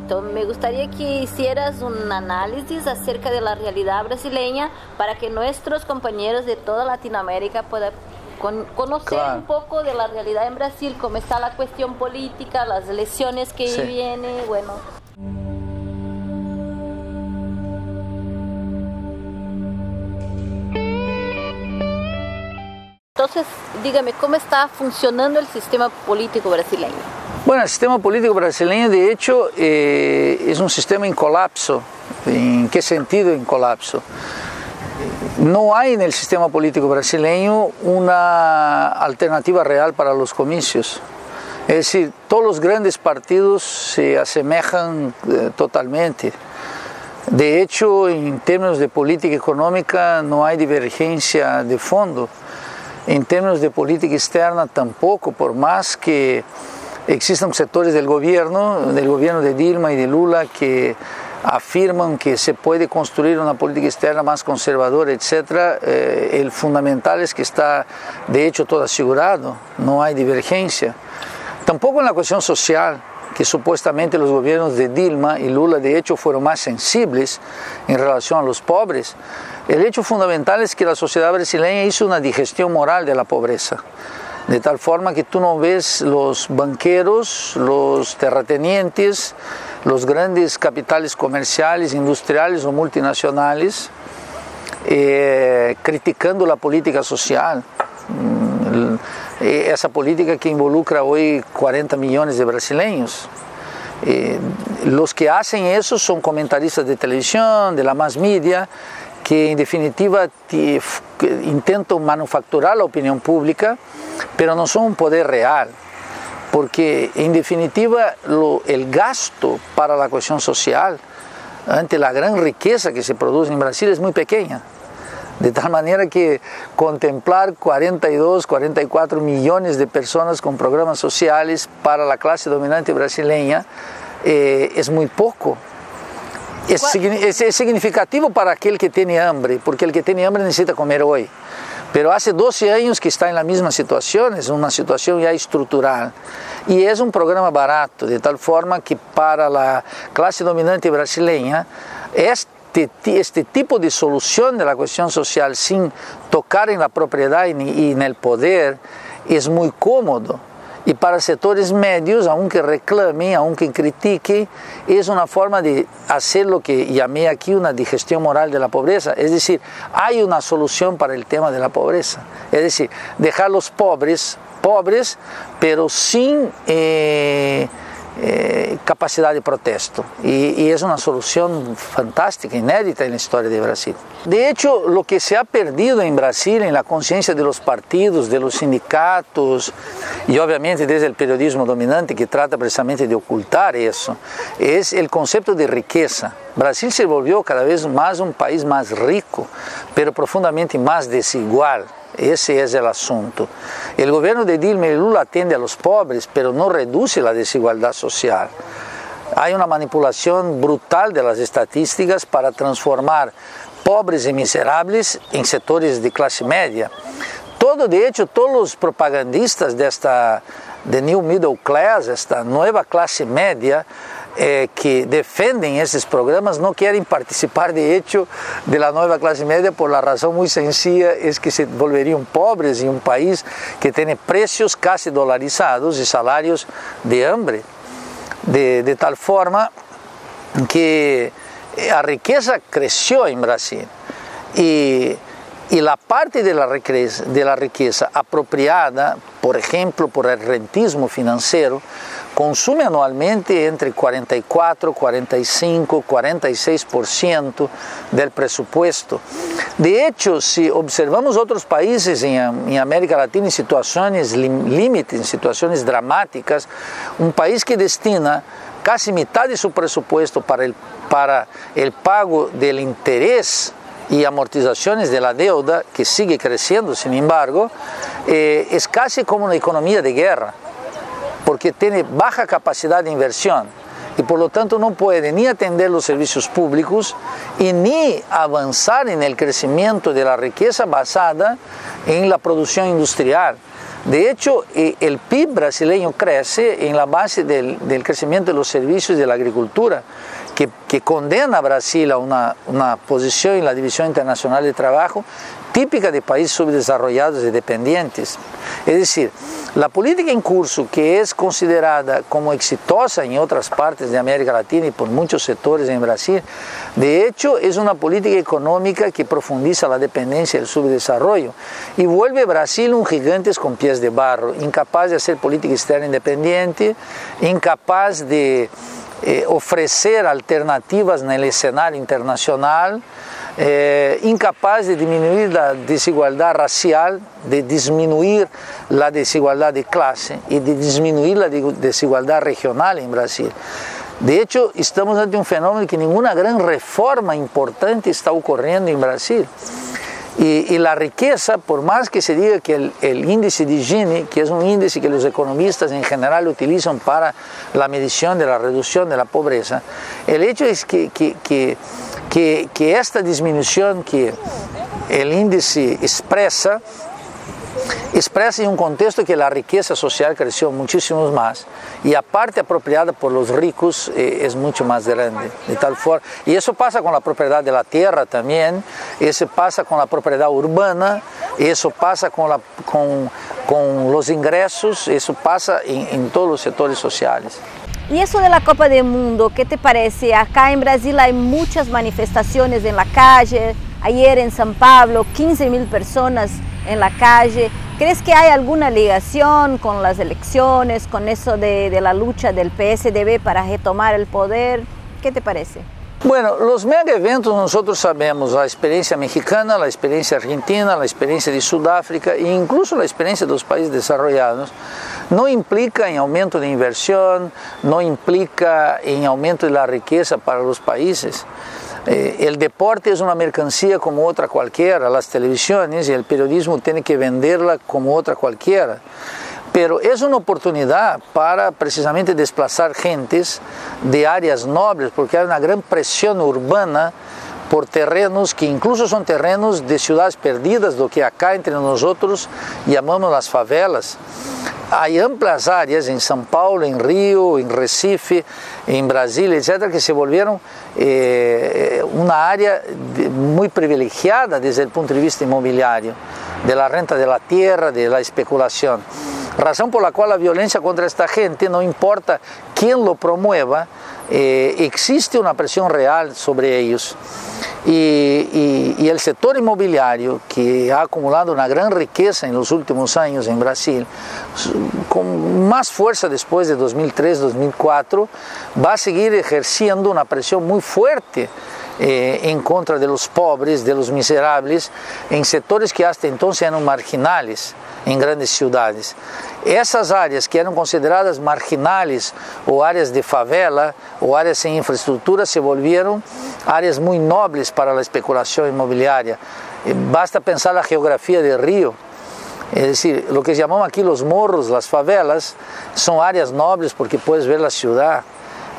momento. Me gustaría que hicieras un análisis acerca de la realidad brasileña para que nuestros compañeros de toda Latinoamérica puedan conocer un poco de la realidad en Brasil, cómo está la cuestión política, las elecciones que vienen, bueno. Entonces, dígame, ¿cómo está funcionando el sistema político brasileño? Bueno, el sistema político brasileño, de hecho, es un sistema en colapso. ¿En qué sentido en colapso? No hay en el sistema político brasileño una alternativa real para los comicios. Es decir, todos los grandes partidos se asemejan totalmente. De hecho, en términos de política económica no hay divergencia de fondo. En términos de política externa tampoco, por más que existan sectores del gobierno de Dilma y de Lula que afirman que se puede construir una política externa más conservadora, etc. El fundamental es que está de hecho todo asegurado, no hay divergencia. Tampoco en la cuestión social, que supuestamente los gobiernos de Dilma y Lula de hecho fueron más sensibles en relación a los pobres. El hecho fundamental es que la sociedad brasileña hizo una digestión moral de la pobreza, de tal forma que tú no ves los banqueros, los terratenientes, los grandes capitales comerciales, industriales o multinacionales criticando la política social. Esa política que involucra hoy 40 millones de brasileños. Los que hacen eso son comentaristas de televisión, de la mass media, que en definitiva intentan manufacturar la opinión pública, pero no son un poder real, porque en definitiva el gasto para la cuestión social ante la gran riqueza que se produce en Brasil es muy pequeña. De tal manera que contemplar 42, 44 millones de personas con programas sociales para la clase dominante brasileña es muy poco. Es significativo para aquel que tiene hambre, porque el que tiene hambre necesita comer hoy. Pero hace 12 años que está en la misma situación, es una situación ya estructural. Y es un programa barato, de tal forma que para la clase dominante brasileña, este tipo de solución de la cuestión social sin tocar en la propiedad y en el poder es muy cómodo. Y para sectores medios, aunque reclamen, aunque critiquen, es una forma de hacer lo que llamé aquí una digestión moral de la pobreza. Es decir, hay una solución para el tema de la pobreza. Es decir, dejar los pobres, pero sin capacidad de protesto. Y es una solución fantástica, inédita en la historia de Brasil. De hecho, lo que se ha perdido en Brasil, en la conciencia de los partidos, de los sindicatos, y obviamente desde el periodismo dominante que trata precisamente de ocultar eso, es el concepto de riqueza. Brasil se volvió cada vez más un país más rico, pero profundamente más desigual. Ese es el asunto. El gobierno de Dilma y Lula atiende a los pobres, pero no reduce la desigualdad social. Hay una manipulación brutal de las estadísticas para transformar pobres y miserables en sectores de clase media. De hecho, todos los propagandistas de New Middle Class, esta nueva clase media, que defienden esos programas no quieren participar de hecho de la nueva clase media por la razón muy sencilla, es que se volverían pobres en un país que tiene precios casi dolarizados y salarios de hambre, de tal forma que la riqueza creció en Brasil y la parte de la riqueza apropiada, por ejemplo, por el rentismo financiero, consume anualmente entre 44, 45, 46% del presupuesto. De hecho, si observamos otros países en América Latina en situaciones límites, en situaciones dramáticas, un país que destina casi mitad de su presupuesto para el pago del interés y amortizaciones de la deuda, que sigue creciendo, sin embargo, es casi como una economía de guerra, porque tiene baja capacidad de inversión y por lo tanto no puede ni atender los servicios públicos y ni avanzar en el crecimiento de la riqueza basada en la producción industrial. De hecho, el PIB brasileño crece en la base del crecimiento de los servicios y de la agricultura, que condena a Brasil a una posición en la División Internacional de Trabajo típica de países subdesarrollados y dependientes. Es decir, la política en curso, que es considerada como exitosa en otras partes de América Latina y por muchos sectores en Brasil, de hecho es una política económica que profundiza la dependencia del subdesarrollo y vuelve a Brasil un gigante con pies de barro, incapaz de hacer política externa independiente, incapaz de ofrecer alternativas en el escenario internacional, incapaz de disminuir la desigualdad racial, de disminuir la desigualdad de clase y de disminuir la desigualdad regional en Brasil. De hecho, estamos ante un fenómeno que ninguna gran reforma importante está ocurriendo en Brasil. Y la riqueza, por más que se diga que el índice de Gini, que es un índice que los economistas en general utilizan para la medición de la reducción de la pobreza, el hecho es que esta disminución que el índice expresa en un contexto que la riqueza social creció muchísimo más y la parte apropiada por los ricos es mucho más grande, de tal forma, y eso pasa con la propiedad de la tierra también, eso pasa con la propiedad urbana, eso pasa con los ingresos, eso pasa en todos los sectores sociales. Y eso de la Copa del Mundo, ¿qué te parece? Acá en Brasil hay muchas manifestaciones en la calle, ayer en São Paulo 15.000 personas en la calle. ¿Crees que hay alguna ligación con las elecciones, con eso de la lucha del PSDB para retomar el poder? ¿Qué te parece? Bueno, los mega eventos nosotros sabemos, la experiencia mexicana, la experiencia argentina, la experiencia de Sudáfrica e incluso la experiencia de los países desarrollados, no implica en aumento de inversión, no implica en aumento de la riqueza para los países. El deporte es una mercancía como otra cualquiera, las televisiones y el periodismo tienen que venderla como otra cualquiera. Pero es una oportunidad para precisamente desplazar gentes de áreas nobles, porque hay una gran presión urbana por terrenos que incluso son terrenos de ciudades perdidas, lo que acá entre nosotros llamamos las favelas. Hay amplias áreas en São Paulo, en Río, en Recife, en Brasil, etcétera, que se volvieron una área muy privilegiada desde el punto de vista inmobiliario, de la renta de la tierra, de la especulación. Razón por la cual la violencia contra esta gente, no importa quién lo promueva, existe una presión real sobre ellos. Y el sector inmobiliario, que ha acumulado una gran riqueza en los últimos años en Brasil, con más fuerza después de 2003-2004, va a seguir ejerciendo una presión muy fuerte en contra de los pobres, de los miserables, en sectores que hasta entonces eran marginales en grandes ciudades. Essas áreas que eram consideradas marginais ou áreas de favela ou áreas sem infraestrutura se volvieron áreas muito nobres para a especulação imobiliária. Basta pensar na geografia de Rio. Es decir, lo que llamamos aquí los morros, las favelas, son áreas nobles porque puedes ver la ciudad.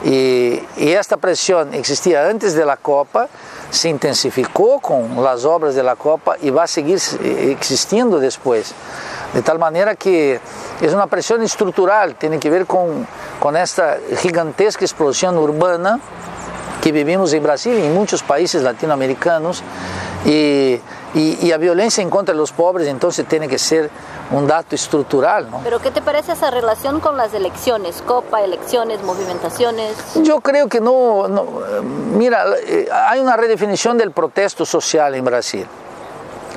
Y esta presión existía antes de la Copa, se intensificó con las obras de la Copa y va a seguir existiendo después. De tal manera que es una presión estructural, tiene que ver con esta gigantesca explosión urbana que vivimos en Brasil y en muchos países latinoamericanos. Y la violencia en contra de los pobres entonces tiene que ser un dato estructural, ¿no? ¿Pero qué te parece esa relación con las elecciones? Copa, elecciones, movimentaciones. Yo creo que no. Mira, hay una redefinición del protesto social en Brasil.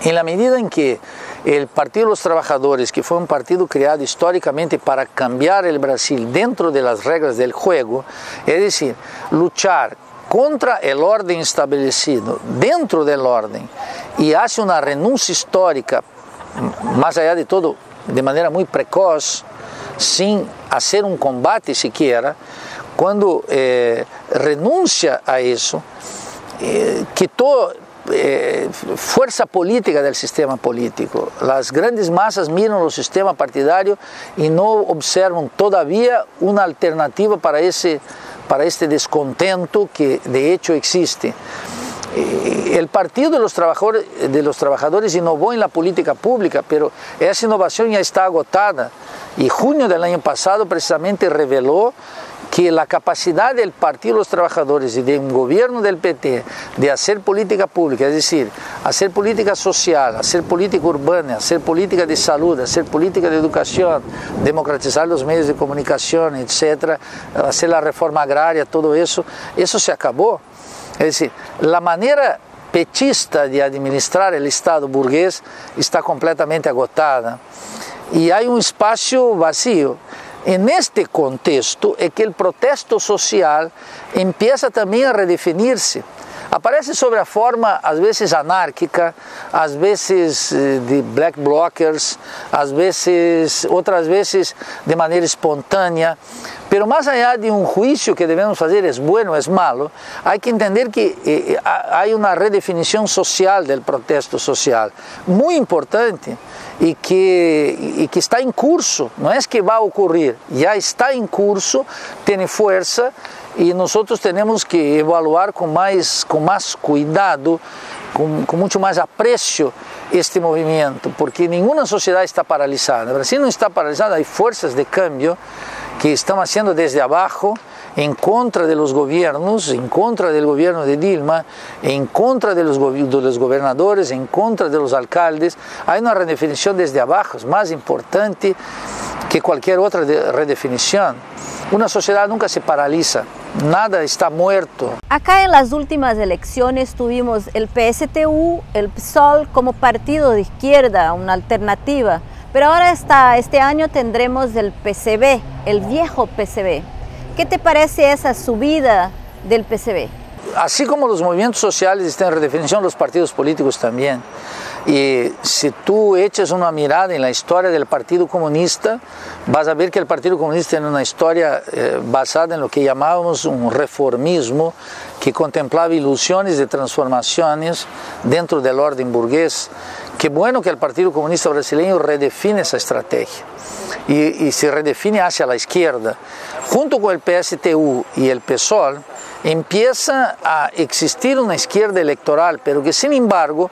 En la medida en que el Partido de los Trabajadores, que fue un partido creado históricamente para cambiar el Brasil dentro de las reglas del juego, es decir, luchar contra el orden establecido dentro del orden y hace una renuncia histórica, más allá de todo, de manera muy precoz, sin hacer un combate siquiera, cuando renuncia a eso, quitó fuerza política del sistema político. Las grandes masas miran el sistema partidario y no observan todavía una alternativa para este descontento que de hecho existe. El Partido de los Trabajadores innovó en la política pública, pero esa innovación ya está agotada. Y junio del año pasado precisamente reveló que la capacidad del Partido de los Trabajadores y de un gobierno del PT de hacer política pública, es decir, hacer política social, hacer política urbana, hacer política de salud, hacer política de educación, democratizar los medios de comunicación, etc., hacer la reforma agraria, todo eso se acabó. Es decir, la manera petista de administrar el Estado burgués está completamente agotada y hay un espacio vacío. En este contexto es que el protesto social empieza también a redefinirse. Aparece sobre a forma, às vezes anárquica, às vezes de black blockers, outras vezes de maneira espontânea. Pero más allá de un juicio que debemos hacer, es bueno, es malo, hay que entender que hay una redefinición social del protesto social, muy importante y que está en curso, no es que va a ocurrir, ya está en curso, tiene fuerza y nosotros tenemos que evaluar con más cuidado, con mucho más aprecio este movimiento, porque ninguna sociedad está paralizada. Brasil no está paralizada, hay fuerzas de cambio que están haciendo desde abajo en contra de los gobiernos, en contra del gobierno de Dilma, en contra de los gobernadores, en contra de los alcaldes. Hay una redefinición desde abajo, es más importante que cualquier otra redefinición. Una sociedad nunca se paraliza, nada está muerto. Acá en las últimas elecciones tuvimos el PSTU, el PSOL como partido de izquierda, una alternativa. Pero ahora este año tendremos el PCB, el viejo PCB. ¿Qué te parece esa subida del PCB? Así como los movimientos sociales están en redefinición, los partidos políticos también. Y si tú echas una mirada en la historia del Partido Comunista, vas a ver que el Partido Comunista tiene una historia basada en lo que llamábamos un reformismo que contemplaba ilusiones de transformaciones dentro del orden burgués. Qué bueno que el Partido Comunista Brasileño redefine esa estrategia y se redefine hacia la izquierda. Junto con el PSTU y el PSOL empieza a existir una izquierda electoral, pero que sin embargo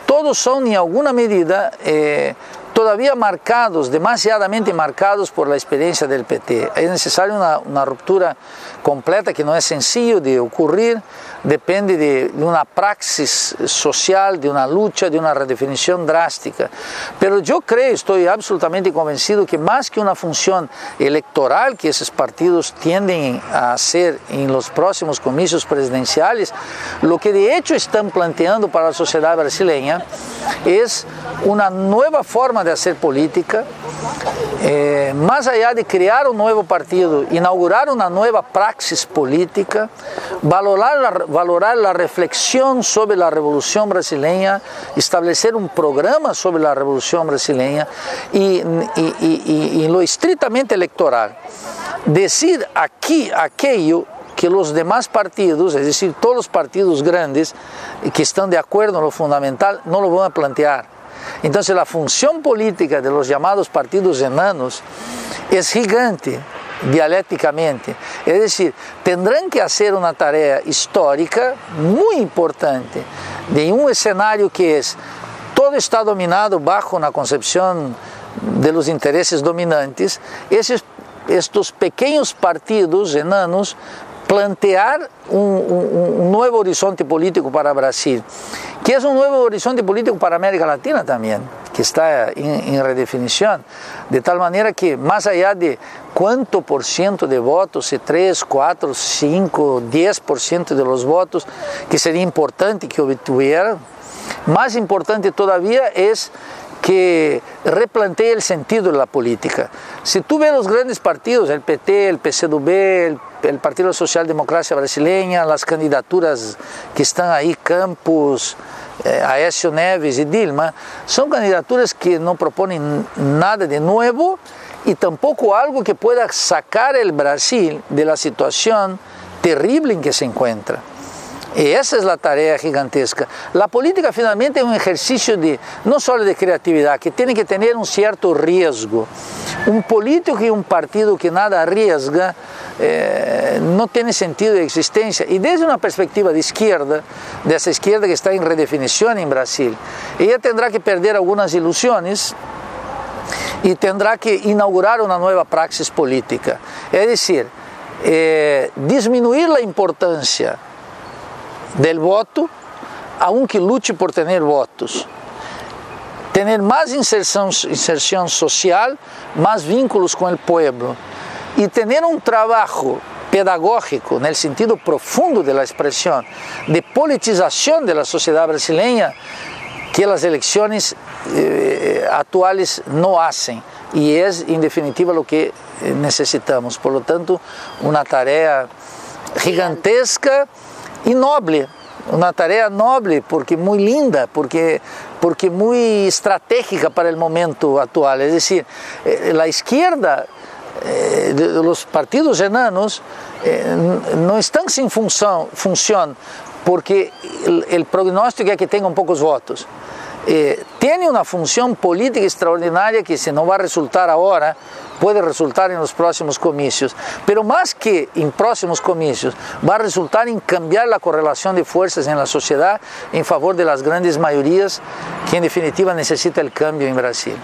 todos son en alguna medida todavía marcados, demasiadamente marcados por la experiencia del PT. Es necesaria una ruptura completa que no es sencillo de ocurrir, depende de una praxis social, de una lucha, de una redefinición drástica. Pero yo creo, estoy absolutamente convencido que más que una función electoral que esos partidos tienden a hacer en los próximos comicios presidenciales, lo que de hecho están planteando para la sociedad brasileña es una nueva forma de hacer política, más allá de crear un nuevo partido, inaugurar una nueva praxis política, valorar la reflexión sobre la revolución brasileña, establecer un programa sobre la revolución brasileña y lo estrictamente electoral, decir aquí aquello que los demás partidos, es decir, todos los partidos grandes que están de acuerdo en lo fundamental, no lo van a plantear. Entonces la función política de los llamados partidos enanos es gigante dialécticamente, es decir, tendrán que hacer una tarea histórica muy importante de un escenario que es todo está dominado bajo una concepción de los intereses dominantes. Estos pequeños partidos enanos plantear un nuevo horizonte político para Brasil, que es un nuevo horizonte político para América Latina también, que está en redefinición, de tal manera que más allá de cuánto por ciento de votos, si 3, 4, 5, 10% de los votos, que sería importante que obtuvieran, más importante todavía es que replantee el sentido de la política. Si tú ves los grandes partidos, el PT, el PCdoB, el Partido Social Democracia Brasileña, las candidaturas que están ahí, Campos, Aécio Neves y Dilma, son candidaturas que no proponen nada de nuevo y tampoco algo que pueda sacar el Brasil de la situación terrible en que se encuentra. Y esa es la tarea gigantesca. La política finalmente es un ejercicio no solo de creatividad, que tiene que tener un cierto riesgo. Un político y un partido que nada arriesga no tiene sentido de existencia. Y desde una perspectiva de izquierda, de esa izquierda que está en redefinición en Brasil, ella tendrá que perder algunas ilusiones y tendrá que inaugurar una nueva praxis política. Es decir, disminuir la importancia del voto, aunque luche por tener votos. Tener más inserción social, más vínculos con el pueblo y tener un trabajo pedagógico, en el sentido profundo de la expresión, de politización de la sociedad brasileña, que las elecciones actuales no hacen. Y es, en definitiva, lo que necesitamos. Por lo tanto, una tarea gigantesca y noble, una tarea noble, porque muy linda, porque muy estratégica para el momento actual. Es decir, la izquierda, los partidos enanos, no están sin función, porque el pronóstico es que tengan pocos votos. Tiene una función política extraordinaria que, si no va a resultar ahora, puede resultar en los próximos comicios, pero más que en próximos comicios, va a resultar en cambiar la correlación de fuerzas en la sociedad en favor de las grandes mayorías que en definitiva necesitan el cambio en Brasil.